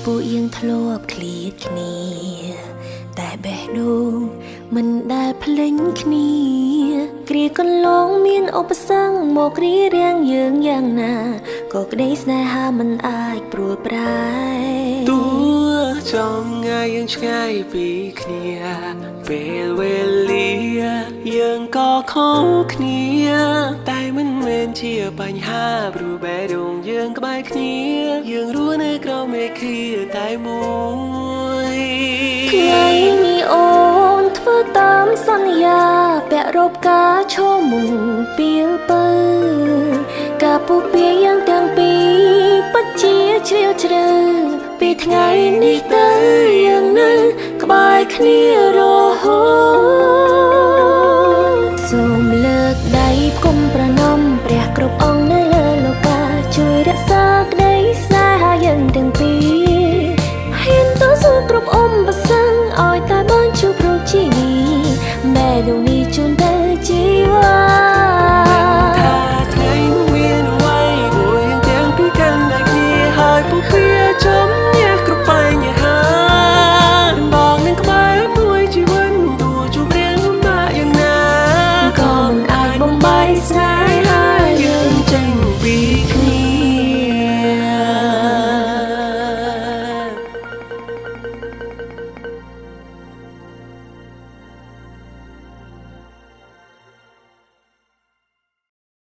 ពួកយើងធ្លាប់ឃ្លាតគ្នាតែបេះដូងមិនដែលភ្លេចគ្នាគ្រាកន្លងមានឧបសគ្គមករារាំងយើងយ៉ាងណាក៏ក្តីស្នេហាមិនអាចព្រួលប្រែទោះចំងាយយើងឆ្ងាយពីគ្នាពេលវេលាយើងក៏ខុសគ្នាតែមិនមែនជាបញ្ហាព្រោះបេះដូងយើងក្បែរគ្នាយើងរស់នៅក្រោមមេឃាតែមួយថ្ងៃនេះអូនធ្វើតាមសន្យាពាក់រ៉ូបការឈរមុងពីលបើការពុះពៀយ៉ាងទាំងពីរពិតជាជ្រាលជ្រៅពីថ្ងៃនេះទៅយើងនៅក្បែរគ្នារហូតសូមលើកដៃផ្គុំប្រណម្យព្រះគ្រប់អង្គនៅលើលោកាជួយរក្សាក្តីស្នេហាយើងទាំងពីរហ៊ានតស៊ូគ្រប់ឧបសគ្គឲ្យតែបានជួបរូបជីវីបេះដូងនេះជូនទៅជីវ៉ាថាថ្ងៃនោះមានអ្វីពួកយើងទាំងពីរកាន់តែគ្នាហើយពុះពៀចំញាស់គ្រប់បញ្ហាបងនឹងក្បែរមួយជីវិតទោះជួបរឿងលំបាកយ៉ាងណាក៏មិនអាចបំបីស្នេ